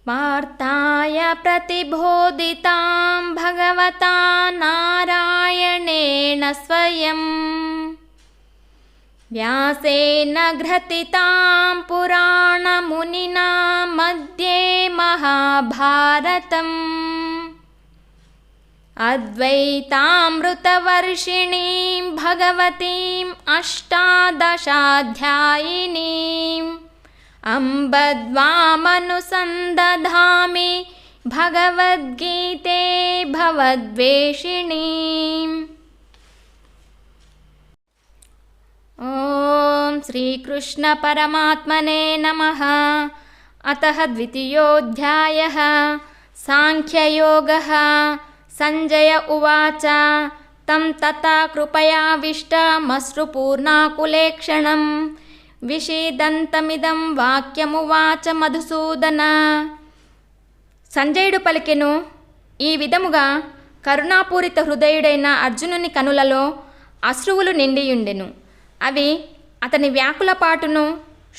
पार्थाय प्रतिबोधितां भगवता नारायणेन स्वयं व्यासेन घ्रथितां पुराणमुनिना मध्ये महाभारतम् अद्वैतामृतवर्षिणीं भगवतीम् अष्टादशाध्यायिनीम् अम्ब द्वामनुसन्दधामि भगवद्गीते भवद्वेषिणीम्। ॐ श्रीकृष्णपरमात्मने नमः। अतः द्वितीयोऽध्यायः साङ्ख्ययोगः। संजय उवाच तं तथा कृपयाविष्टमश्रुपूर्णाकुलेक्षणं విషీదంతమిదం వాక్యమువాచ మధుసూదన. సంజయుడు పలికెను, ఈ విధముగా కరుణాపూరిత హృదయుడైన అర్జునుని కనులలో అశ్రువులు నిండియుండెను. అవి అతని వ్యాకులపాటును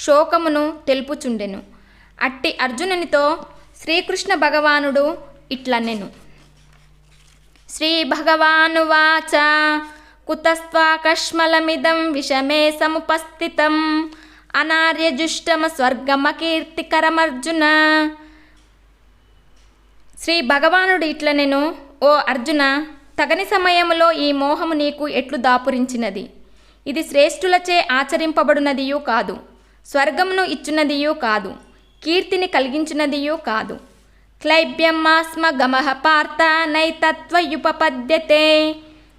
శోకమును తెలుపుచుండెను. అట్టి అర్జునునితో శ్రీకృష్ణ భగవానుడు ఇట్లనెను. శ్రీ భగవానువాచ కుతస్త్వాకష్మలమిదం విషమే సముపస్థితం అనార్యజుష్టమ స్వర్గమకీర్తికరమర్జున. శ్రీ భగవానుడు ఇట్లనెను, ఓ అర్జున, తగని సమయములో ఈ మోహము నీకు ఎట్లు దాపురించినది. ఇది శ్రేష్ఠులచే ఆచరింపబడినదియూ కాదు, స్వర్గమును ఇచ్చున్నదియూ కాదు, కీర్తిని కలిగించున్నదియూ కాదు. క్లైబ్యమాస్మ గమః పార్థ నైతత్వయుపపద్యతే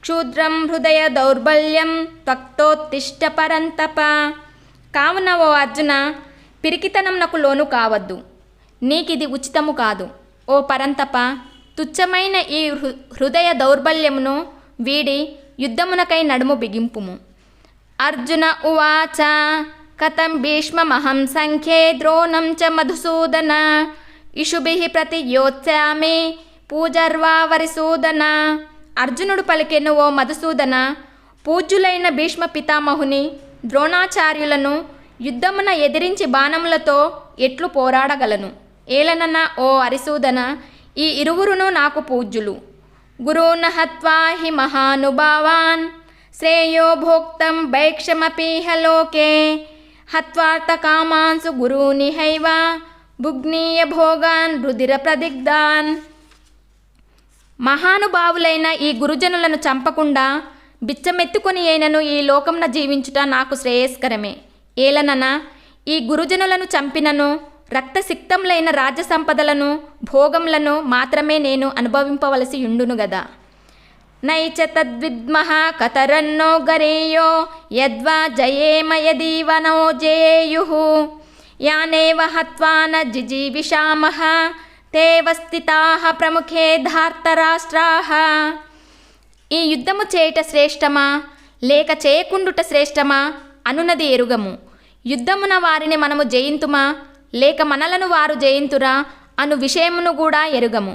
క్షుద్రం హృదయ దౌర్బల్యం త్వక్తోత్తిష్ట పరంతప. కావున ఓ అర్జున, పిరికితనంనకు లోను కావద్దు, నీకిది ఉచితము కాదు. ఓ పరంతప, తుచ్చమైన ఈ హృదయ దౌర్బల్యమును వీడి యుద్ధమునకై నడుము బిగింపుము. అర్జున ఉవాచ కథం భీష్మమహం సంఖ్యే ద్రోణం చ మధుసూదన ఇషుభిః ప్రతియోత్స్యామి పూజర్వా వరిసూదన. అర్జునుడు పలికెను, ఓ మధుసూదన, పూజ్యులైన భీష్మ పితామహుని ద్రోణాచార్యులను యుద్ధమున ఎదిరించి బాణములతో ఎట్లు పోరాడగలను. ఏలనన ఓ అరిసూదన, ఈ ఇరువురును నాకు పూజ్యులు. గురూన్ హత్వా హి మహానుభావాన్ శ్రేయో భోక్తం భైక్షమపీహ లోకే హత్వార్థ కామాంసు గురూనిహైవ భుగ్నీయ భోగాన్ రుధిర ప్రదిగ్ధాన్. మహానుభావులైన ఈ గురుజనులను చంపకుండా బిచ్చమెత్తుకొని అయినను ఈ లోకమున జీవించుట నాకు శ్రేయస్కరమే. ఏలనన ఈ గురుజనులను చంపినను రక్తసిక్తములైన రాజ్య సంపదలను భోగములను మాత్రమే నేను అనుభవింపవలసి యుండును గదా. నైచ తద్విద్మః కతరన్నో గరేయో యద్వా జయేమ యదీవనో జయేయుః యానేవ హత్వా న జిజీవిషామః తే వస్థితాః ప్రముఖే ధార్తరాష్ట్రాః. ఈ యుద్ధము చేయుట శ్రేష్టమా లేక చేయకుండుట శ్రేష్టమా అనునది ఎరుగము. యుద్ధమున వారిని మనము జయింతుమా లేక మనలను వారు జయింతురా అను విషయమును కూడా ఎరుగము.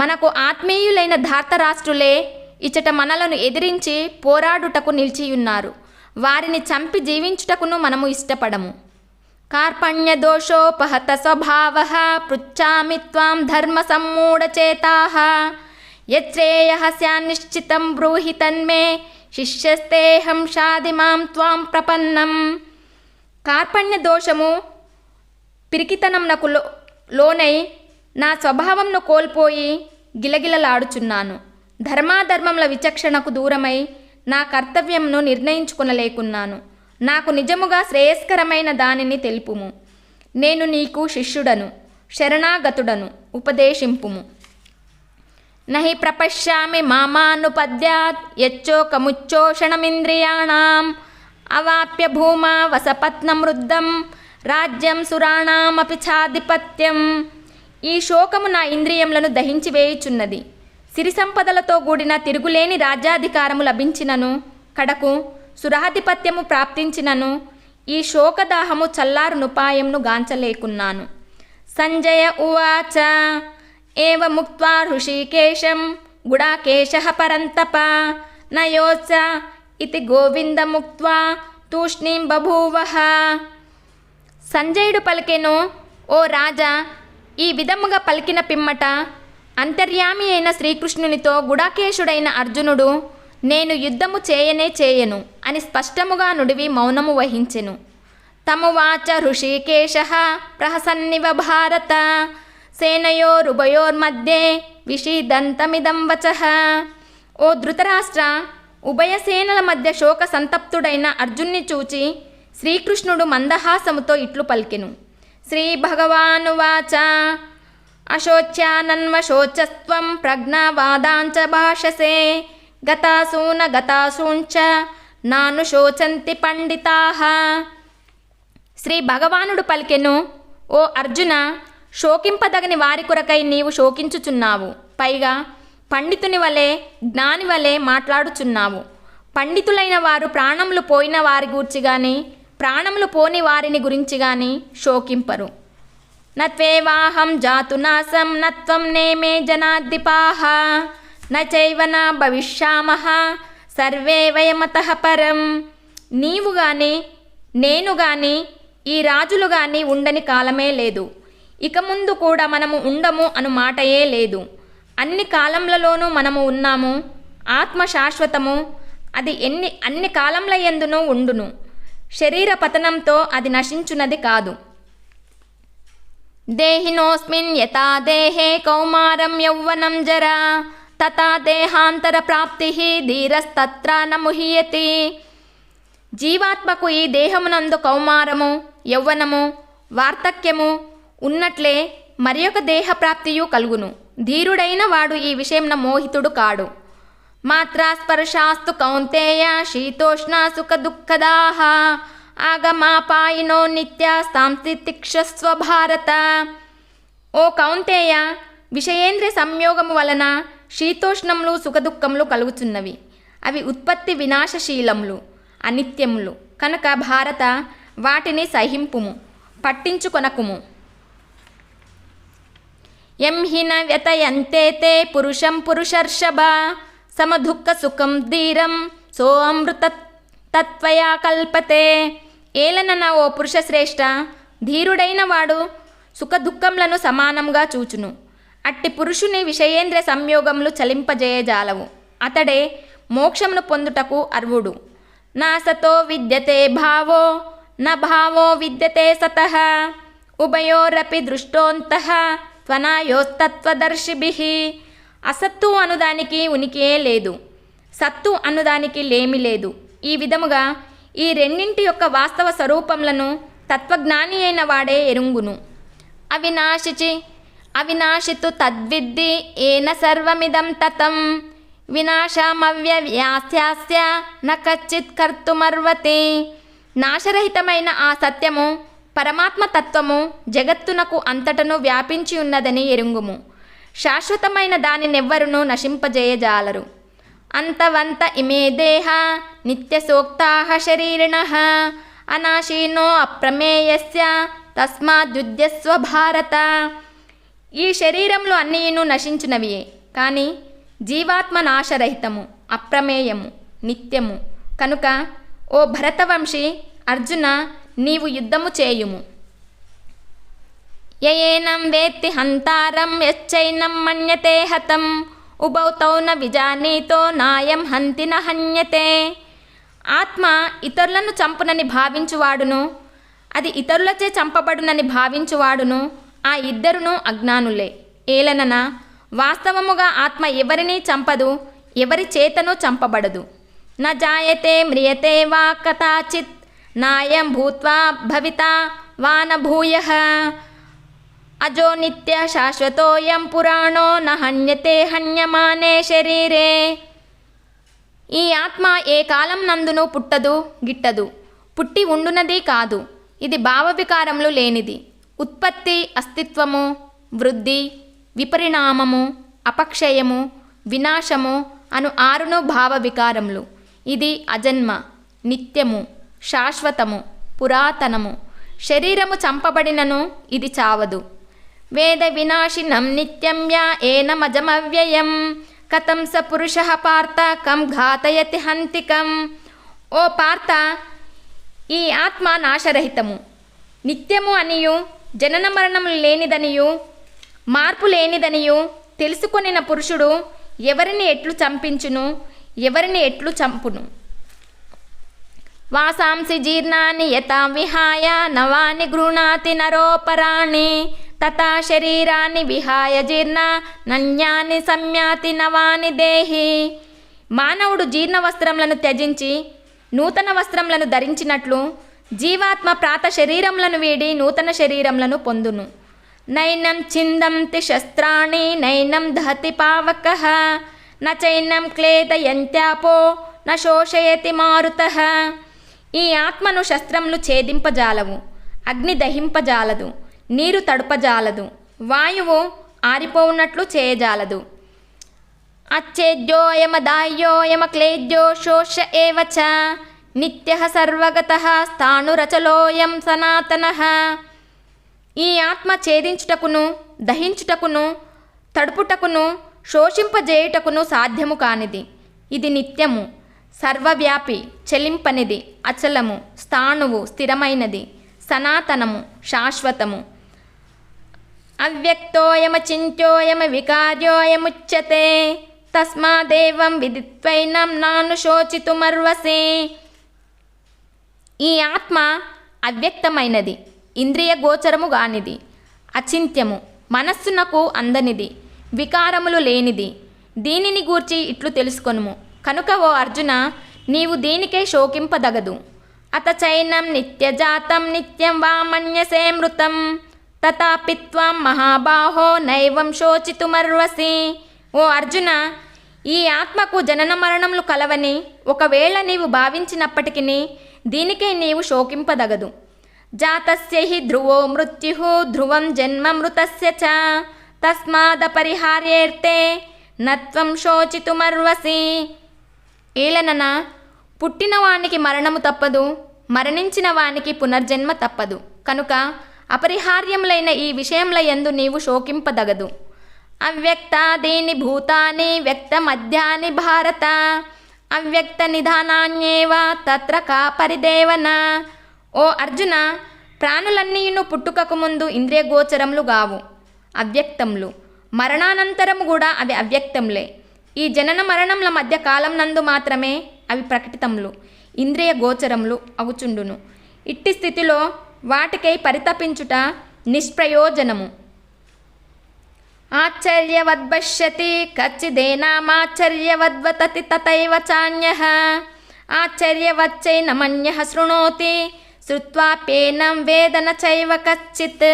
మనకు ఆత్మీయులైన ధార్తరాష్ట్రులే ఇచ్చట మనలను ఎదిరించి పోరాడుటకు నిలిచియున్నారు. వారిని చంపి జీవించుటకును మనము ఇష్టపడము. కార్పణ్యదోషోపహత స్వభావః పృచ్ఛామి త్వాం ధర్మ సమ్మూఢచేతాః యచ్ఛ్రేయః స్యాన్నిశ్చితం బ్రూహి తన్మే శిష్యస్తేహం షాదిమాం త్వాం ప్రపన్నం. కార్పణ్య దోషము పిరికితనంనకు లోనై నా స్వభావంను కోల్పోయి గిలగిలలాడుచున్నాను. ధర్మాధర్మముల విచక్షణకు దూరమై నా కర్తవ్యమును నిర్ణయించుకొనలేకున్నాను. నాకు నిజముగా శ్రేయస్కరమైన దానిని తెలుపుము. నేను నీకు శిష్యుడను, శరణాగతుడను, ఉపదేశింపుము. నహి ప్రపశ్యామి మామానుపద్యాత్ యచ్చోకముచ్చోషణమింద్రియాణం అవాప్య భూమా వసపత్నమృద్ధం రాజ్యం సురాణామపి ఛాధిపత్యం. ఈ శోకము నా ఇంద్రియములను దహించి వేయుచున్నది. సిరి సంపదలతో కూడిన తిరుగులేని రాజ్యాధికారము లభించినను కడకు సురాధిపత్యము ప్రాప్తించినను ఈ శోకదాహము చల్లారునుపాయంను గాంచలేకున్నాను. సంజయ ఉవాచ ఏవ ముక్త్వా హృషీకేశం గుడాకేశః పరంతప నయోత్స ఇతి గోవిందముక్త్వా తూష్ణీం బభూవః. సంజయుడు పలికెను, ఓ రాజా, ఈ విధముగా పలికిన పిమ్మట అంతర్యామి అయిన శ్రీకృష్ణునితో గుడాకేశుడైన అర్జునుడు నేను యుద్ధము చేయను అని స్పష్టముగా నుడివి మౌనము వహించెను. తమువాచ హృషీకేశ ప్రహసన్నివ భారత సేనయోరుభయోర్మధ్యే విషీదంతమిదం వచః. ఓ ధృతరాష్ట్ర, ఉభయ సేనల మధ్య శోక సంతప్తుడైన అర్జున్ని చూచి శ్రీకృష్ణుడు మందహాసముతో ఇట్లు పలికెను. శ్రీ భగవానువాచ అశోచ్యానన్వశోచస్త్వం ప్రజ్ఞావాదాంచ భాషసే గతాసూంచ నాను శోచంతి పండితాః. శ్రీ భగవానుడు పలికెను, ఓ అర్జున, శోకింపదగని వారి కొరకై నీవు శోకించుచున్నావు. పైగా పండితుని వలె జ్ఞాని వలె మాట్లాడుచున్నావు. పండితులైన వారు ప్రాణములు పోయిన వారి గూర్చి గాని ప్రాణములు పోని వారిని గురించి గాని శోకింపరు. నత్వేవాహం జాతునాసం నత్వం నేమే జనాద్దిపాః నచైవ న భవిష్యామః సర్వే వయమతః పరం. నీవు గాని నేను గాని ఈ రాజులు గాని ఉండని కాలమే లేదు. ఇక ముందు కూడా మనము ఉండము అను మాటయే లేదు. అన్ని కాలములలోనూ మనము ఉన్నాము. ఆత్మ శాశ్వతము. అది అన్ని కాలముల యందునూ ఉండును. శరీర పతనంతో అది నశించున్నది కాదు. దేహినోస్మిన్ యథా దేహే కౌమారం యౌవనం జరా తథా దేహాంతర ప్రాప్తి ధీరస్తత్ర న ముహ్యతి. జీవాత్మకు ఈ దేహమునందు కౌమారము, యౌవనము, వార్ధక్యము ఉన్నట్లే మరి ఒక దేహప్రాప్తియు కలుగును. ధీరుడైన వాడు ఈ విషయంన మోహితుడు కాడు. మాత్రా స్పర్శాస్తు కౌంతేయ శీతోష్ణ సుఖ దుఃఖదాః ఆగమాపాయినో నిత్యాస్తాంసి తిక్షస్వ భారత. ఓ కౌంతేయ, విషయేంద్రియ సంయోగము వలన శీతోష్ణములు సుఖదుఖములు కలుగుచున్నవి. అవి ఉత్పత్తి వినాశశీలములు, అనిత్యములు కనుక భారత వాటిని సహింపుము, పట్టించుకొనకుము. యం హిన వ్యతయంతే పురుషం పురుషర్షభ సమదుఃఖ సుఖం ధీరం సో అమృత తత్వయా కల్పతే. ఏలనన ఓ పురుషశ్రేష్ఠ, ధీరుడైన వాడు సుఖదుఖములను సమానంగా చూచును. అట్టి పురుషుని విషయేంద్రియ సంయోగములు చలింపజేయజాలవు. అతడే మోక్షమును పొందుటకు అర్వుడు. నా సతో విద్యతే భావో న భావో విద్యతే సతః ఉభయోరపి దృష్టోంతః త్వనాయోస్తత్వదర్శిభిః. అసత్తు అనుదానికి ఉనికియే లేదు, సత్తు అనుదానికి లేమి లేదు. ఈ విధముగా ఈ రెండింటి యొక్క వాస్తవ స్వరూపములను తత్వజ్ఞాని అయిన వాడే ఎరుంగును. అవినాశితు తద్విద్ది ఏన సర్వమిదం తతం వినాశమవ్యవ్యాస్యాస్య న కచ్చిత్ కర్తుమర్వతి. నాశరహితమైన ఆ సత్యము పరమాత్మ తత్వము జగత్తునకు అంతటను వ్యాపించి ఉన్నదని ఎరుంగుము. శాశ్వతమైన దానినెవ్వరునూ నశింపజేయజాలరు. అంతవంత ఇమే దేహ నిత్యసోక్తాః శరీరిణః అనాశీనో అప్రమేయస్య తస్మాద్యుధ్యస్వ భారత. ఈ శరీరములు అన్నీయును నశించునవియే, కానీ జీవాత్మ నాశరహితము, అప్రమేయము, నిత్యము. కనుక ఓ భరతవంశీ అర్జున, నీవు యుద్ధము చేయుము. యయేనం వేత్తి హంతారం యశ్చైనం మన్యతే హతం ఉభౌ తౌ న విజానీతో నాయం హంతి న హన్యతే. ఆత్మ ఇతరులను చంపునని భావించువాడును, అది ఇతరులచే చంపబడునని భావించువాడును ఆ ఇద్దరును అజ్ఞానులే. ఏలనన వాస్తవముగా ఆత్మ ఎవరినీ చంపదు, ఎవరి చేతను చంపబడదు. న జాయతే మ్రియతే వా కదాచిత్ నాయం భూత్వా భవితా వా న భూయః అజో నిత్య శాశ్వతోయం పురాణో న హన్యతే హన్యమానే శరీరే. ఈ ఆత్మ ఏ కాలం నందును పుట్టదు, గిట్టదు, పుట్టి ఉండునది కాదు. ఇది భావవికారములు లేనిది. ఉత్పత్తి, అస్తిత్వము, వృద్ధి, విపరిణామము, అపక్షయము, వినాశము అను 6 భావ వికారములు. ఇది అజన్మ, నిత్యము, శాశ్వతము, పురాతనము. శరీరము చంపబడినను ఇది చావదు. వేద వినాశినం నిత్యం యా ఏనమజమవ్యయం కథం స పురుషః పార్థ కం ఘాతయతి హంతికం. ఓ పార్థ, ఈ ఆత్మ నాశరహితము, నిత్యము అనియు, జనన మరణములు లేనిదనియు, మార్పు లేనిదనియు తెలుసుకొనిన పురుషుడు ఎవరిని ఎట్లు చంపించును, ఎవరిని ఎట్లు చంపును. వాసాంసి జీర్ణాని యథా విహాయ నవాని గృహ్ణాతి నరోపరాణి తథా శరీరాన్ని విహాయ జీర్ణ నన్యాని సంయాతి నవాని దేహి. మానవుడు జీర్ణ వస్త్రములను త్యజించి నూతన వస్త్రములను ధరించినట్లు జీవాత్మ ప్రాత శరీరములను వీడి నూతన శరీరములను పొందును. నైనం చిందంతి శస్త్రాణి నైనం దహతి పావకః నచైనం క్లేదయంత్యాపో న శోషయతి మారుతః. ఈ ఆత్మను శస్త్రములు ఛేదింపజాలవు, అగ్ని దహింపజాలదు, నీరు తడుపజాలదు, వాయువు ఆరిపోవున్నట్లు చేయజాలదు. అచ్ఛేద్యోయమదాహ్యోయమక్లేద్యో శోష ఏవ చ నిత్యః సర్వగతః స్థాణురచలోయం సనాతనః. ఈ ఆత్మ ఛేదించుటకును దహించుటకును తడుపుటకును శోషింపజేయుటకును సాధ్యము కానిది. ఇది నిత్యము, సర్వవ్యాపి, చెలింపనిది, అచలము, స్థాణువు, స్థిరమైనది, సనాతనము, శాశ్వతము. అవ్యక్తోయమచింత్యోయమ వికార్యోయముచ్యతే తస్మాదేవం విదిత్వైనం నానుశోచితుమర్వసి. ఈ ఆత్మ అవ్యక్తమైనది, ఇంద్రియ గోచరము గానిది, అచింత్యము, మనస్సునకు అందనిది, వికారములు లేనిది. దీనిని గూర్చి ఇట్లు తెలుసుకొనుము. కనుక ఓ అర్జున, నీవు దీనికే శోకింపదగదు. అత చైనం నిత్యజాతం నిత్యం వా మన్యసే మృతం తథాపి త్వం మహాబాహో నైవం శోచితుమర్వసి. ఓ అర్జున, ఈ ఆత్మకు జనన మరణములు కలవని ఒకవేళ నీవు భావించినప్పటికీ దీనికే నీవు శోకింపదగదు. జాతస్య హి ధ్రువో మృత్యుః ధ్రువం జన్మ మృతస్య చ తస్మాదపరిహార్యేర్తే నత్వం శోచితుమర్వసి. ఏలనన పుట్టిన వానికి మరణము తప్పదు, మరణించిన వానికి పునర్జన్మ తప్పదు. కనుక అపరిహార్యములైన ఈ విషయముల యందు నీవు శోకింపదగదు. అవ్యక్తాదీని భూతాని వ్యక్తమధ్యాని భారత అవ్యక్త నిధానాన్యేవ తత్ర కా పరిదేవన. ఓ అర్జున, ప్రాణులన్నీయును పుట్టుకకు ముందు ఇంద్రియ గోచరములు గావు, అవ్యక్తములు. మరణానంతరము కూడా అవి అవ్యక్తములే. ఈ జనన మరణముల మధ్య కాలం నందు మాత్రమే అవి ప్రకటితములు, ఇంద్రియ గోచరములు అగుచుండును. ఇట్టి స్థితిలో వాటికై పరితపించుట నిష్ప్రయోజనము. ఆశ్చర్యవద్పశ్యతి కచ్చిదేనామాశ్చర్యవద్వతతి తథైవ చాన్యః ఆశ్చర్యవచ్చైనమన్యః శృణోతి శ్రుత్వాప్యేనం వేదన చైవ కచ్చిత్.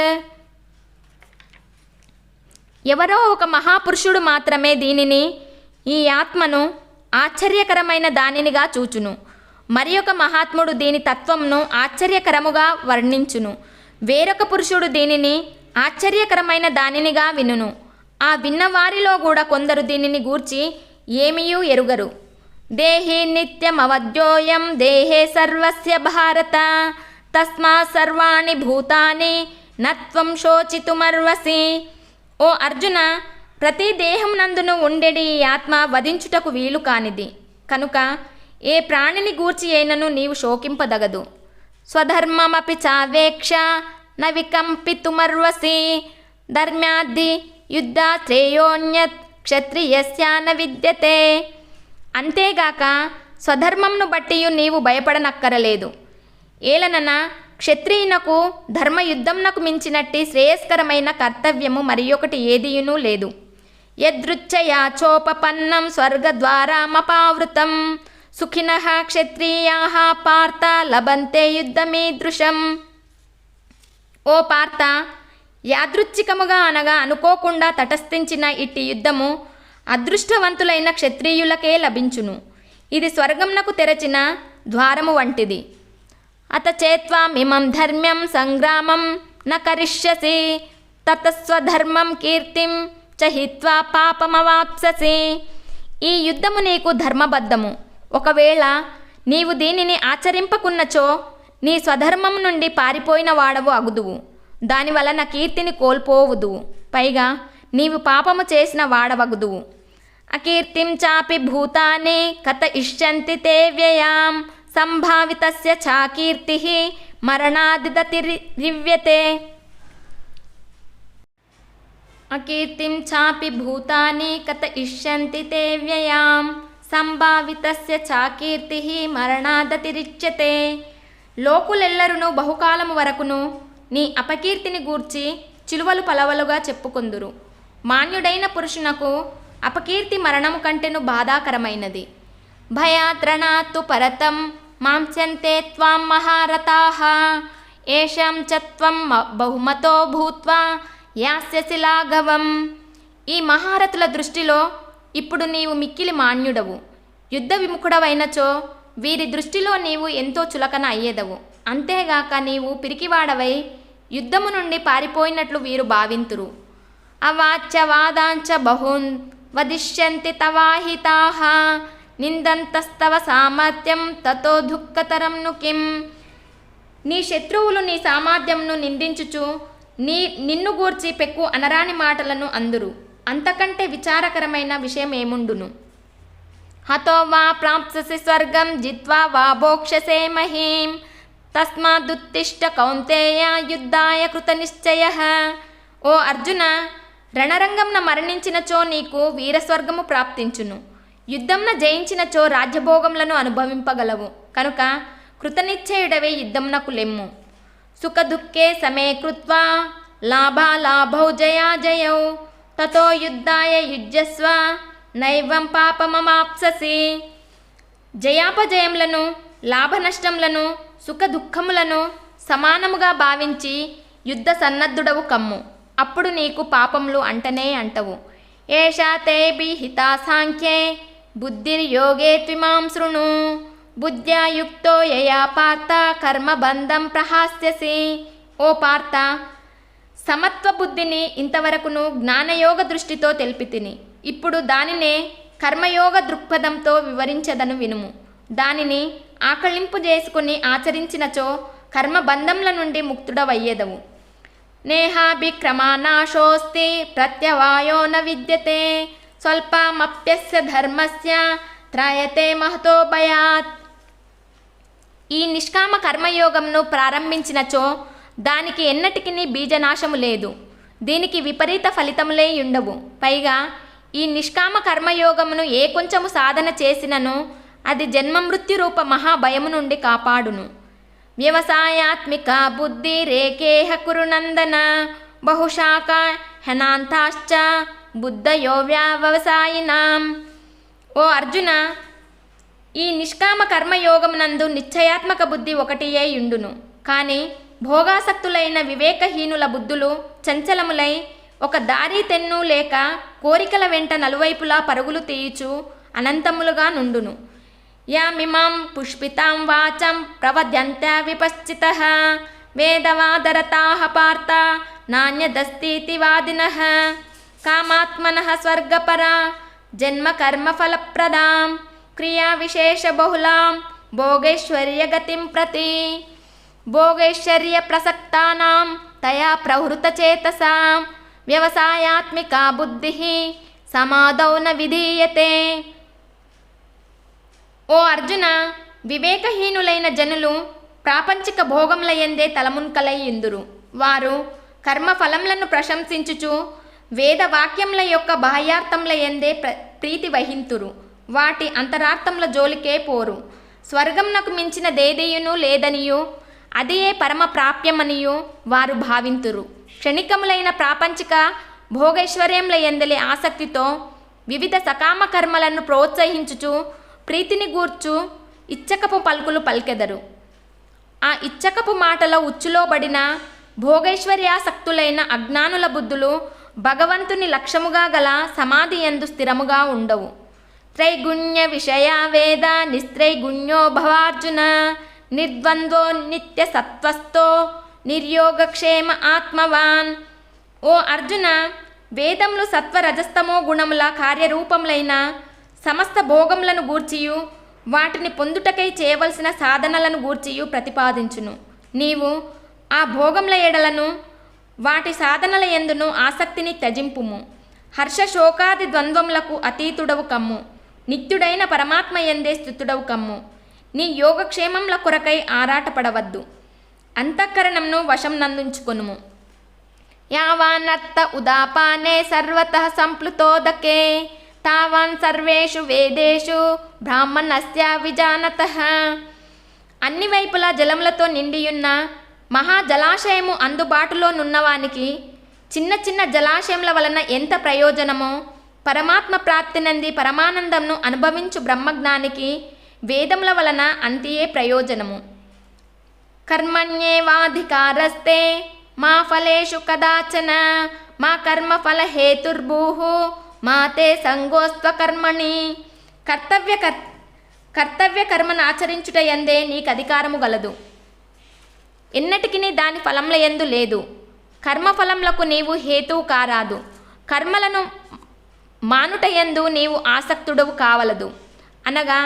ఎవరో ఒక మహాపురుషుడు మాత్రమే దీనిని, ఈ ఆత్మను ఆశ్చర్యకరమైన దానినిగా చూచును. మరి ఒక మహాత్ముడు దీని తత్వంను ఆశ్చర్యకరముగా వర్ణించును. వేరొక పురుషుడు దీనిని ఆశ్చర్యకరమైన దానినిగా వినును. ఆ విన్నవారిలో కూడా కొందరు దీనిని గూర్చి ఏమీయూ ఎరుగరు. దేహి నిత్యమవద్యోయం దేహే సర్వస్య భారత తస్మాత్ సర్వాణి భూతాని నత్వం శోచితుమర్వసి. ఓ అర్జున, ప్రతి దేహం నందును ఉండేడి ఈ ఆత్మ వధించుటకు వీలు కానిది. కనుక ఏ ప్రాణిని గూర్చి అయినను నీవు శోకింపదగదు. స్వధర్మమపి చావేక్ష న వికంపితుమర్వసి ధర్మ్యాద్ధి యుద్ధా శ్రేయోన్యత్ క్షత్రియస్య న విద్యతే. అంతేగాక స్వధర్మంను బట్టి నీవు భయపడనక్కరలేదు. ఏలనన క్షత్రియునకు ధర్మయుద్ధంనకు మించినట్టి శ్రేయస్కరమైన కర్తవ్యము మరి ఒకటి ఏదియునూ లేదు. యదృచ్ఛయా చోపపన్నం స్వర్గద్వారామపావృతం సుఖినః క్షత్రియాః పార్థ లభంతే యుద్ధమీదృశం. ఓ పార్థ, యాదృచ్ఛికముగా అనగా అనుకోకుండా తటస్థించిన ఇట్టి యుద్ధము అదృష్టవంతులైన క్షత్రియులకే లభించును. ఇది స్వర్గంనకు తెరచిన ద్వారము వంటిది. అత చేత్వామిమం ధర్మ్యం సంగ్రామం న కరిష్యసి తతస్వధర్మం కీర్తిం చ హిత్వా పాపమవాప్స్యసి. ఈ యుద్ధము నీకు ధర్మబద్ధము. ఒకవేళ నీవు దీనిని ఆచరింపకున్నచో నీ స్వధర్మము నుండి పారిపోయిన వాడవు అగుదువు. దానివలన కీర్తిని కోల్పోవుదువు. పైగా నీవు పాపము చేసిన వాడవగుదువు. అకీర్తిం చాపి భూతాని కథ ఇష్యంతి తే వ్యయాం సంభావితస్య చాకీర్తి మరణాదిదతిరివ్యతే. అకీర్తిం చాపి భూతాని కథయిష్యంతి తే వ్యయాం సంభావితస్య చాకీర్తి మరణాదతిరిచ్యతే. లోకులెల్లరును బహుకాలము వరకును నీ అపకీర్తిని గూర్చి చిలువలు పలవలుగా చెప్పుకొందురు. మాన్యుడైన పురుషునకు అపకీర్తి మరణము కంటెను బాధాకరమైనది. భయాత్రణాత్తు పరతం మాంస్యంతే త్వాం మహారథాః ఏషాం చ త్వం బహుమతో భూత్వా యాస్యసి లాఘవం. ఈ మహారథుల దృష్టిలో ఇప్పుడు నీవు మిక్కిలి మాన్యుడవు. యుద్ధ విముఖుడవైనచో వీరి దృష్టిలో నీవు ఎంతో చులకన అయ్యేదవు. అంతేగాక నీవు పిరికివాడవై యుద్ధము నుండి పారిపోయినట్లు వీరు భావింతురు. అవాచ్య వాదాంచ బహూన్ వదిష్యంతి తవాహితాః నిందంతస్తవ సామర్థ్యం తతో దుఃఖతరం ను కిం. నీ శత్రువులు నీ సామర్థ్యంను నిందించుచు నిన్ను గూర్చి పెక్కు అనరాని మాటలను అందురు. అంతకంటే విచారకరమైన విషయం ఏముండును. హతో వా ప్రాప్స్యసి స్వర్గం జిత్వా వా భోక్ష్యసే మహీం తస్మాదుత్తిష్ట కౌంతేయ యుద్ధాయ కృతనిశ్చయః. ఓ అర్జున, రణరంగంన మరణించినచో నీకు వీరస్వర్గము ప్రాప్తించును. యుద్ధంన జయించినచో రాజ్యభోగములను అనుభవింపగలవు. కనుక కృతనిశ్చయుడవే యుద్ధమునకు లెమ్ము. సుఖదుఃఖే సమే కృత్వా లాభాలాభౌ జయాజయౌ తతో యుద్ధాయ యుజ్యస్వ నైవం పాపమమాప్స్యసి. జయాపజయములను లాభనష్టములను సుఖదుఖములను సమానముగా భావించి యుద్ధ సన్నద్ధుడవు కమ్ము. అప్పుడు నీకు పాపములు అంటనే అంటవు. ఏషా తే విహితా సాంఖ్యే బుద్ధిర్యోగే త్విమాం శృణు బుద్ధ్యా యుక్తో యయా పార్థ కర్మబంధం ప్రహాస్యసి. ఓ పార్థ, సమత్వ బుద్ధిని ఇంతవరకును జ్ఞానయోగ దృష్టితో తెలిపితిని. ఇప్పుడు దానినే కర్మయోగ దృక్పథంతో వివరించదను వినుము. దానిని ఆకళింపు చేసుకుని ఆచరించినచో కర్మబంధంల నుండి ముక్తుడవయ్యేదవు. నేహాభిక్రమానాశోస్తి ప్రత్యవాయో న విద్యతే స్వల్పమప్యస్య ధర్మస్య త్రాయతే మహతో భయాత్. ఈ నిష్కామ కర్మయోగంను ప్రారంభించినచో దానికి ఎన్నటికి బీజనాశము లేదు. దీనికి విపరీత ఫలితములే ఉండవు. పైగా ఈ నిష్కామ కర్మయోగమును ఏ కొంచెము సాధన చేసినను అది జన్మమృత్యురూప మహాభయము నుండి కాపాడును. వ్యవసాయాత్మిక బుద్ధి రేకేహ కురునందన బహుశాఖ హెనాంతాశ్చ బుద్ధయో వ్యవసాయినాం. ఓ అర్జున, ఈ నిష్కామ కర్మయోగమునందు నిశ్చయాత్మక బుద్ధి ఒకటియే యుండును. కానీ భోగాసక్తులైన వివేకహీనుల బుద్ధులు చంచలములై ఒక దారి తెన్ను లేక కోరికల వెంట నలువైపులా పరుగులు తీయుచు అనంతములుగా నుండును. యామిమాం పుష్పితాం వాచం ప్రవద్యంత విపశ్చితః వేదవాదరతాః పార్థ నాణ్యదస్తితి వాదినః కామాత్మనః స్వర్గపరా జన్మ కర్మఫలప్రదాం క్రియా విశేష బహుళాం భోగైశ్వర్య గతిం ప్రతి. భోగైశ్వర్య ప్రసక్తానాం తయా ప్రవృతచేతసాం వ్యవసాయాత్మిక బుద్ధి సమాదౌ న విధీయతే. ఓ అర్జున, వివేకహీనులైన జనులు ప్రాపంచిక భోగముల యందే తలమున్కలై ఇందురు. వారు కర్మఫలములను ప్రశంసించుచు వేదవాక్యముల యొక్క బాహ్యార్థముల యందే ప్రీతి వహింతురు. వాటి అంతరార్థముల జోలికే పోరు. స్వర్గంనకు మించిన దేదీయును లేదనియు అదియే పరమ ప్రాప్యమనియు వారు భావింతురు. క్షణికములైన ప్రాపంచిక భోగైశ్వర్యముల యందలి ఆసక్తితో వివిధ సకామ కర్మలను ప్రోత్సహించుచు ప్రీతిని గూర్చు ఇచ్చకపు పలుకులు పలికెదరు. ఆ ఇచ్చకపు మాటలో ఉచ్చులోబడిన భోగైశ్వర్యాసక్తులైన అజ్ఞానుల బుద్ధులు భగవంతుని లక్ష్యముగా గల సమాధి యందు స్థిరముగా ఉండవు. త్రైగుణ్య విషయ వేద నిస్త్రైగుణ్యో భవార్జున నిర్ద్వంద్వో నిత్య సత్వస్థో నిర్యోగక్షేమ ఆత్మవాన్. ఓ అర్జున, వేదములు సత్వరజస్తమో గుణముల కార్యరూపములైన సమస్త భోగములను గూర్చియు వాటిని పొందుటకై చేయవలసిన సాధనలను గూర్చియు ప్రతిపాదించును. నీవు ఆ భోగముల ఎడలను వాటి సాధనల యందును ఆసక్తిని త్యజింపుము. హర్ష శోకాది ద్వంద్వములకు అతీతుడవు కమ్ము. నిత్యుడైన పరమాత్మ యందే స్థితుడవు కమ్ము. నీ యోగక్షేమముల కొరకై ఆరాటపడవద్దు. అంతఃకరణంను వశం నందుంచుకొనుము. యావానర్థ ఉదాపానే సర్వతః సంప్లుతోదకే తావాన్ సర్వేషు వేదేషు బ్రాహ్మణస్య విజానతః. అన్ని వైపులా జలములతో నిండియున్న మహాజలాశయము అందుబాటులో నున్నవానికి చిన్న చిన్న జలాశయముల వలన ఎంత ప్రయోజనమో, పరమాత్మ ప్రాప్తినంది పరమానందంను అనుభవించు బ్రహ్మజ్ఞానికి వేదముల వలన అంతియే ప్రయోజనము. కర్మణ్యేవాధికారస్తే మా ఫలేషు కదాచన మా కర్మఫల హేతుర్భూః మా తే సంగోస్త్వకర్మణి. కర్తవ్య కర్మను ఆచరించుట యందే నీకు అధికారము గలదు, ఎన్నటికి దాని ఫలముల యందు లేదు. కర్మఫలములకు నీవు హేతువు కారాదు, కర్మలను మానుటయందు నీవు ఆసక్తుడవు కావలదు. అనగా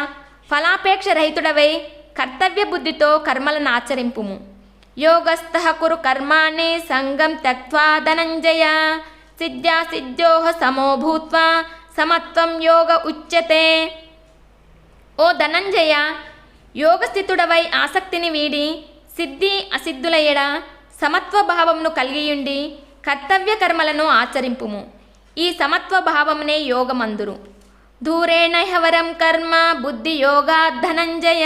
ఫలాపేక్ష రహితుడవై కర్తవ్య బుద్ధితో కర్మలను ఆచరింపుము. యోగస్థః కురు కర్మాణి సంగం త్యక్త్వా ధనంజయ సిద్ధ్యాసిద్ధ్యోః సమో భూత్వా సమత్వం యోగ ఉచ్యతే. ఓ ధనంజయ, యోగస్థితుడవై ఆసక్తిని వీడి సిద్ధి అసిద్ధుల ఎడ సమత్వభావమును కలిగియుండి కర్తవ్య కర్మలను ఆచరింపుము. ఈ సమత్వభావమునే యోగమందురు. దూరేణ హవరం కర్మ బుద్ధి యోగాద్ ధనంజయ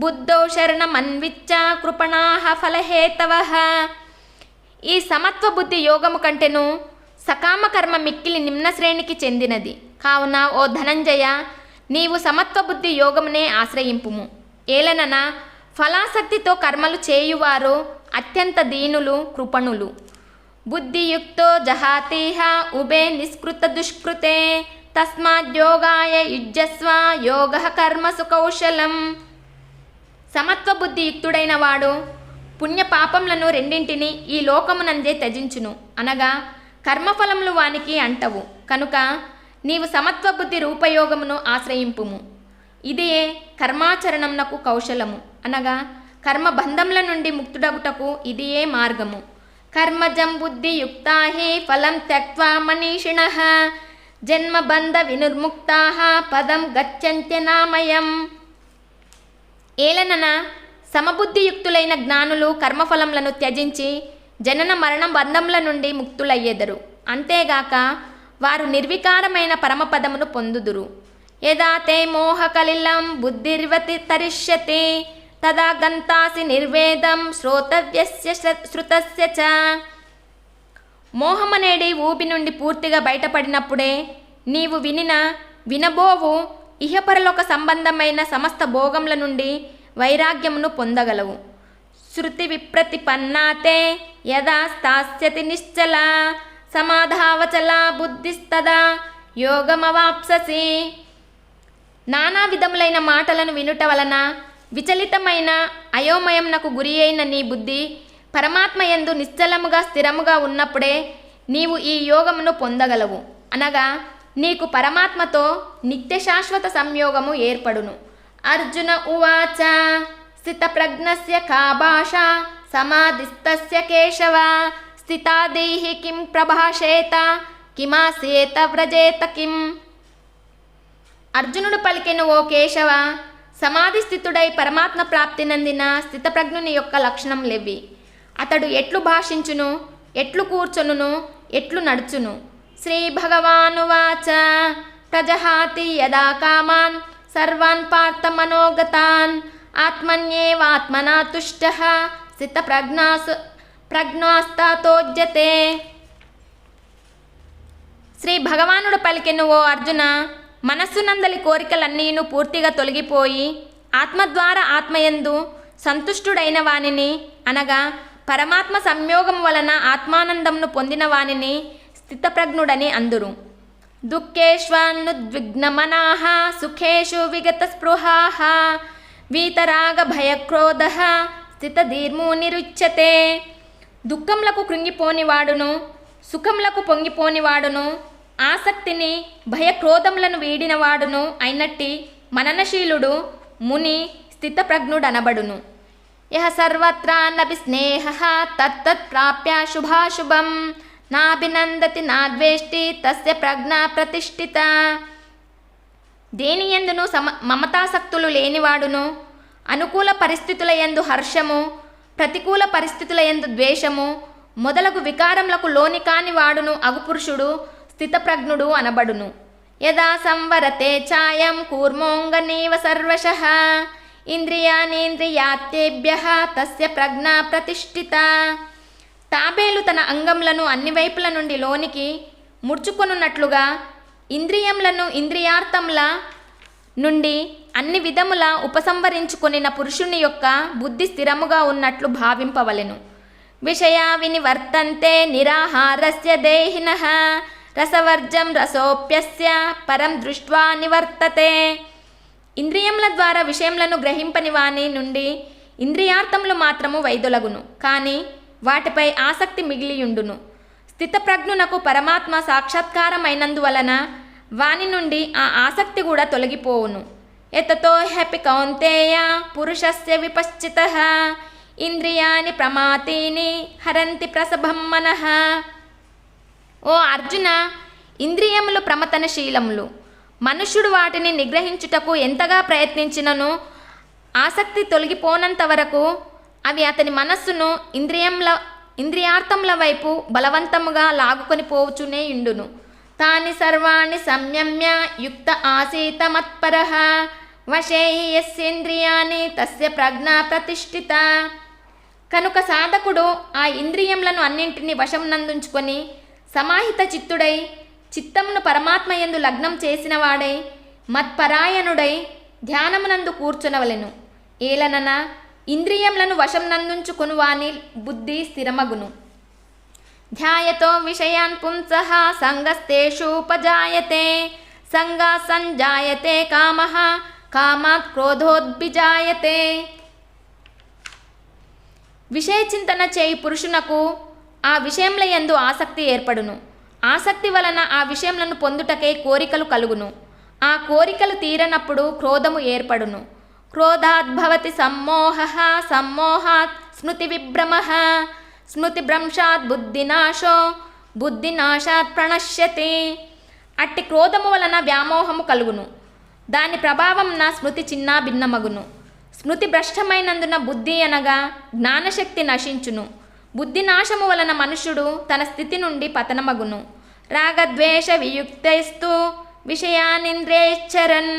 బుద్ధౌ శరణమన్విచ్చ కృపణాః ఫలహేతవః. ఈ సమత్వ బుద్ధి యోగము కంటెను సకామ కర్మ మిక్కిలి నిమ్న శ్రేణికి చెందినది. కావున ఓ ధనంజయ, నీవు సమత్వ బుద్ధి యోగమునే ఆశ్రయింపుము. ఏలనన ఫలాసక్తితో కర్మలు చేయువారు అత్యంత దీనులు, కృపణులు. బుద్ధియుక్తో జహాతీహ ఉభే నిష్కృత దుష్కృతే తస్మాద్యోగాయ యుజ్యస్వ యోగః కర్మసు కౌశలం. సమత్వ బుద్ధి యుక్తుడైన వాడు పుణ్యపాపములను రెండింటిని ఈ లోకమునందే త్యజించును. అనగా కర్మఫలములు వానికి అంటవు. కనుక నీవు సమత్వ బుద్ధి రూపయోగమును ఆశ్రయింపుము. ఇదియే కర్మాచరణమునకు కౌశలము. అనగా కర్మబంధముల నుండి ముక్తుడగుటకు ఇదియే మార్గము. కర్మజం బుద్ధి యుక్తా హి ఫలం త్యక్త్వా మనీషిణః జన్మబంధ వినిర్ముక్తాః పదం గచ్చంత్యనామయం. ఏలనన సమబుద్ధియుక్తులైన జ్ఞానులు కర్మఫలములను త్యజించి జనన మరణ బంధముల నుండి ముక్తులయ్యెదరు. అంతేగాక వారు నిర్వికారమైన పరమపదమును పొందుదురు. యదా తే మోహకలిలం బుద్ధిర్వతి తరిష్యతి తదా గంతాసి నిర్వేదం శ్రోతవ్యస్య శ్రుతస్య చ. మోహమనేడి ఊబి నుండి పూర్తిగా బయటపడినప్పుడే నీవు వినబోవు ఇహపరలోక సంబంధమైన సమస్త భోగముల నుండి వైరాగ్యమును పొందగలవు. శృతి విప్రతిపన్నాతే యదా స్థాస్యతి నిశ్చల సమాధావచల బుద్ధిస్తదా యోగమవాప్ససి. నానా విధములైన మాటలను వినుట వలన విచలితమైన అయోమయంనకు గురి అయిన నీ బుద్ధి పరమాత్మయందు నిశ్చలముగా స్థిరముగా ఉన్నప్పుడే నీవు ఈ యోగమును పొందగలవు. అనగా నీకు పరమాత్మతో నిత్య శాశ్వత సంయోగము ఏర్పడును. అర్జున ఉవాచ స్థితప్రజ్ఞస్య కా భాష సమాధిస్తస్య కేశవ స్థితాదీహి కిం ప్రభాషేత కిమాసేత వ్రజేత కిం. అర్జునుడు పలికెను, ఓ కేశవ, సమాధి స్థితుడై పరమాత్మ ప్రాప్తి నందిన స్థితప్రజ్ఞుని యొక్క లక్షణం లెవ్వి. అతడు ఎట్లు భాషించును, ఎట్లు కూర్చొనును, ఎట్లు నడుచును. శ్రీ భగవానువాచ ప్రజహాతి యదా కామాన్ సర్వాన్ పార్థ మనోగతాన్ ఆత్మన్యేవాత్మనా తుష్టః స్థిత ప్రజ్ఞాస్తాతోజ్యతే. శ్రీ భగవానుడు పలికెను, ఓ అర్జున, మనస్సునందలి కోరికలన్నీను పూర్తిగా తొలగిపోయి ఆత్మ ద్వారా ఆత్మయందు సంతుష్టుడైన వానిని, అనగా పరమాత్మ సంయోగం వలన ఆత్మానందంను పొందిన వానిని స్థితప్రజ్ఞుడని అందురు. దుఃఖేష్వానుద్విగ్నమనాః సుఖేషు విగత స్పృహాః వీతరాగ భయక్రోధః స్థితధీర్మునిరుచ్యతే. దుఃఖములకు కృంగిపోనివాడును, సుఖములకు పొంగిపోనివాడును, ఆసక్తిని భయక్రోధములను వీడినవాడును అయినట్టి మననశీలుడు ముని స్థితప్రజ్ఞుడనబడును. యః సర్వత్రా నపి స్నేహః తత్తత్ ప్రాప్య శుభాశుభం నాభినందతి నాద్వేష్టి తస్య ప్రజ్ఞా ప్రతిష్ఠిత. దేనియందును మమతాసక్తులు లేనివాడును, అనుకూల పరిస్థితుల యందు హర్షము, ప్రతికూల పరిస్థితుల యందు ద్వేషము, మొదలగు వికారములకు లోని కాని వాడును అగుపురుషుడు స్థితప్రజ్ఞుడు అనబడును. యదా సంవరతే ఛాయం కూర్మోంగనీవ సర్వశః ఇంద్రియాణీంద్రియార్థేభ్యః తస్య ప్రజ్ఞా ప్రతిష్ఠిత. తాబేలు తన అంగములను అన్ని వైపుల నుండి లోనికి ముడుచుకొనున్నట్లుగా ఇంద్రియములను ఇంద్రియార్థముల నుండి అన్ని విధముల ఉపసంహరించుకొనిన పురుషుని యొక్క బుద్ధి స్థిరముగా ఉన్నట్లు భావింపవలెను. విషయా వినివర్తంతే నిరాహారస్య దేహినః రసవర్జం రసోప్యస్య పరం దృష్ట్వా నివర్తతే. ఇంద్రియముల ద్వారా విషయములను గ్రహింపని వాని నుండి ఇంద్రియార్థములు మాత్రము వైదొలగును, కానీ వాటిపై ఆసక్తి మిగిలియుండును. స్థితప్రజ్ఞునకు పరమాత్మ సాక్షాత్కారమైనందువలన వాని నుండి ఆ ఆసక్తి కూడా తొలగిపోవును. యతతో హ్యపి కౌంతేయ పురుషస్య విపశ్చితః ఇంద్రియాని ప్రమాతీని హరంతి ప్రసభం మనః. ఓ అర్జున, ఇంద్రియములు ప్రమతనశీలములు. మనుష్యుడు వాటిని నిగ్రహించుటకు ఎంతగా ప్రయత్నించినను ఆసక్తి తొలగిపోనంత వరకు అవి అతని మనస్సును ఇంద్రియార్థముల వైపు బలవంతముగా లాగుకొని పోవుచునే యుండును. తాని సర్వాణి సంయమ్య యుక్త ఆసీత మత్పరః వశే యస్యేంద్రియాణి తస్య ప్రజ్ఞా ప్రతిష్ఠిత. కనుక సాధకుడు ఆ ఇంద్రియములను అన్నింటినీ వశమునందుంచుకొని సమాహిత చిత్తుడై చిత్తమును పరమాత్మయందు లగ్నం చేసిన వాడై మత్పరాయణుడై ధ్యానమునందు కూర్చునవలెను. ఏలనన ఇంద్రియములను వశమునందుంచుకొను వాని బుద్ధి స్థిరమగును. ధ్యాయతో విషయాన్ పుంసః సంగస్తేషూపజాయతే సంగా సంజాయతే కామః కామాత్ క్రోధోద్భిజాయతే. విషయచింతన చేయి పురుషునకు ఆ విషయముల యందు ఆసక్తి ఏర్పడును. ఆసక్తి వలన ఆ విషయములను పొందుటకై కోరికలు కలుగును. ఆ కోరికలు తీరనప్పుడు క్రోధము ఏర్పడును. క్రోధాద్భవతి సమ్మోహః సమ్మోహాత్ స్మృతి విభ్రమః స్మృతిభ్రంశాత్ బుద్ధినాశో బుద్ధినాశాత్ ప్రణశ్యతి. అట్టి క్రోధము వలన వ్యామోహము కలుగును. దాని ప్రభావంన స్మృతి చిన్నా భిన్నమగును. స్మృతి భ్రష్టమైనందున బుద్ధి అనగా జ్ఞానశక్తి నశించును. బుద్ధి నాశము వలన మనుష్యుడు తన స్థితి నుండి పతనమగును. రాగద్వేష వియుక్తైస్తు విషయానింద్రియైశ్చరన్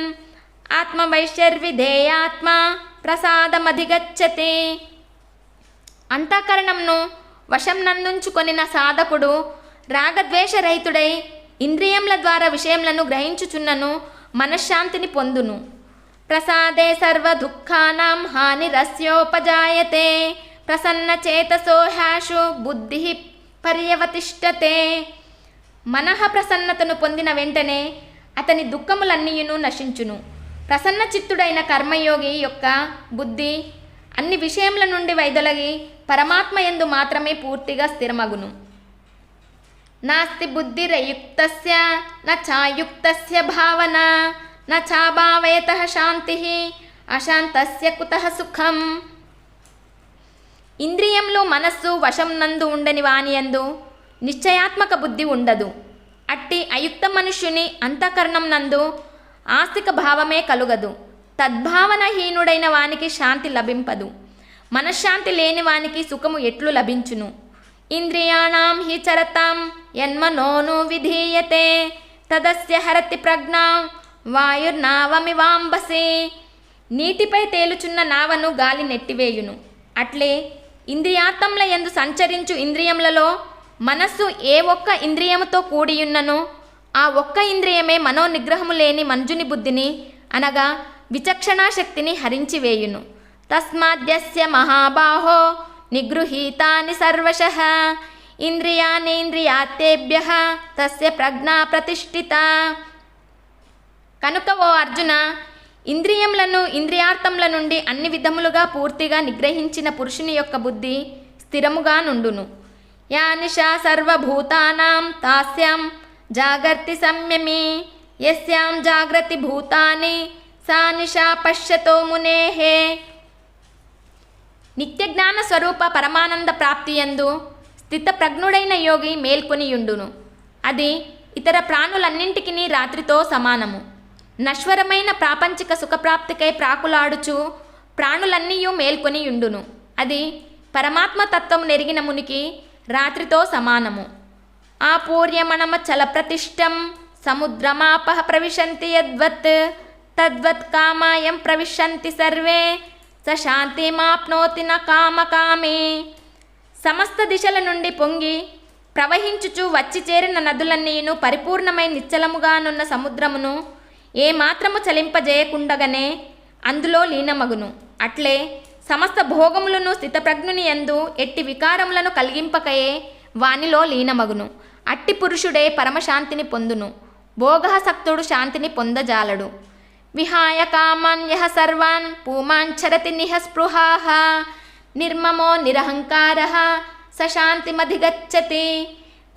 ఆత్మవైశ్యర్విధేయాత్మ ప్రసాదమధిగచ్చతి. అంతఃకరణంను వశం నందుంచుకొనిన సాధకుడు రాగద్వేషరహితుడై ఇంద్రియముల ద్వారా విషయములను గ్రహించుచున్నను మనశ్శాంతిని పొందును. ప్రసాదే సర్వ దుఃఖానాం హానిరస్యోపజాయతే ప్రసన్నచేతసో హ్యాషు బుద్ధి పర్యవతిష్టతే. మనః ప్రసన్నతను పొందిన వెంటనే అతని దుఃఖములన్నీయును నశించును. ప్రసన్న చిత్తుడైన కర్మయోగి యొక్క బుద్ధి అన్ని విషయముల నుండి వైదొలగి పరమాత్మయందు మాత్రమే పూర్తిగా స్థిరమగును. నాస్తి బుద్ధిరయుక్తస్య నచాయుక్తస్య భావన నచాభావయతః శాంతిః అశాంతస్య కుతః సుఖం. ఇంద్రియములు మనస్సు వశం నందు ఉండని వానియందు నిశ్చయాత్మక బుద్ధి ఉండదు. అట్టి అయుక్త మనుష్యుని అంతఃకరణం నందు ఆస్తిక భావమే కలుగదు. తద్భావనహీనుడైన వానికి శాంతి లభింపదు. మనశ్శాంతి లేని వానికి సుఖము ఎట్లు లభించును? ఇంద్రియాణం హి చరతాం యన్మనోను విధీయతే తదస్య హరతి ప్రజ్ఞాం వాయుర్నావమివాంబసి. నీటిపై తేలుచున్న నావను గాలి నెట్టివేయును. అట్లే ఇంద్రియార్థముల యందు సంచరించు ఇంద్రియములలో మనస్సు ఏ ఒక్క ఇంద్రియముతో కూడియున్ననో ఆ ఒక్క ఇంద్రియమే మనోనిగ్రహము లేని మంజుని బుద్ధిని అనగా విచక్షణాశక్తిని హరించివేయును. తస్మాద్యస్య మహాబాహో నిగృహీతాని సర్వశః ఇంద్రియాణీంద్రియార్థేభ్యః తస్య ప్రజ్ఞా ప్రతిష్ఠిత. కనుక ఓ అర్జున, ఇంద్రియములను ఇంద్రియార్థముల నుండి అన్ని విధములుగా పూర్తిగా నిగ్రహించిన పురుషుని యొక్క బుద్ధి స్థిరముగా నుండును. యా నిశా సర్వభూతానాం తాస్యాం జాగర్తి సంయమి యస్యాం జాగ్రతి భూతాని సా నిశా పశ్యతో మునేః. నిత్యజ్ఞాన స్వరూప పరమానంద ప్రాప్తియందు స్థితప్రజ్ఞుడైన యోగి మేల్కొనియుండును. అది ఇతర ప్రాణులన్నింటికి రాత్రితో సమానము. నశ్వరమైన ప్రాపంచిక సుఖప్రాప్తికై ప్రాకులాడుచు ప్రాణులన్నీయూ మేల్కొనియుండును. అది పరమాత్మతత్వము నెరిగిన మునికి రాత్రితో సమానము. ఆపూర్యమణమచలప్రతిష్టం సముద్రమాపః ప్రవిశంతి యద్వత్ తద్వత్ కామాయం ప్రవిశంతి సర్వే స శాంతిమాప్నోతి న కామకామే. సమస్త దిశల నుండి పొంగి ప్రవహించుచు వచ్చి చేరిన నదులన్నీను పరిపూర్ణమై నిశ్చలముగానున్న సముద్రమును ఏమాత్రము చలింపజేయకుండగనే అందులో లీనమగును. అట్లే సమస్త భోగములను స్థితప్రజ్ఞుని యందు ఎట్టి వికారములను కలిగింపకయే వానిలో లీనమగును. అట్టి పురుషుడే పరమశాంతిని పొందును. భోగాసక్తుడు శాంతిని పొందజాలడు. విహాయ కామాన్ యః సర్వాన్ పూమాంచరతి నిఃస్పృహాః నిర్మమో నిరహంకారః స శాంతిమధిగచ్చతి.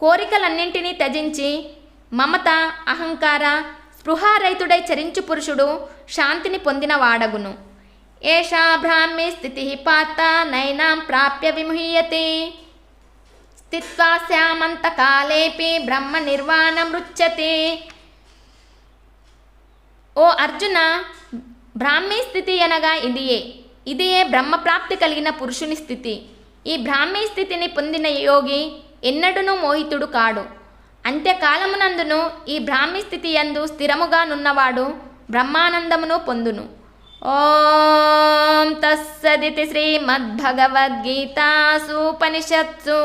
కోరికలన్నింటినీ త్యజించి మమత అహంకార స్పృహారహితుడై చరించు పురుషుడు శాంతిని పొందిన వాడగును. ఏషా బ్రాహ్మీ స్థితి పాత నైనాం ప్రాప్య విముహ్యతే స్థిత్వా శ్యామంతకాలేపి బ్రహ్మ నిర్వాణమృచ్చతే. ఓ అర్జున, బ్రాహ్మీ స్థితి అనగా ఇదియే బ్రహ్మప్రాప్తి కలిగిన పురుషుని స్థితి. ఈ బ్రాహ్మీ స్థితిని పొందిన యోగి ఎన్నడూనూ మోహితుడు కాడు. అంత్యకాలమునందును ఈ బ్రాహ్మీ స్థితి యందు స్థిరముగా నున్నవాడు బ్రహ్మానందమును పొందును. ఓం తస్సదితి శ్రీమద్భగవద్గీతాసూపనిషత్సు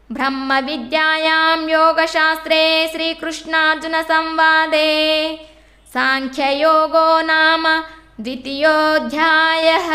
బ్రహ్మ విద్యాయాం యోగశాస్త్రే శ్రీకృష్ణార్జున సంవాదే సాంఖ్యయోగో నామ ద్వితీయోऽధ్యాయః.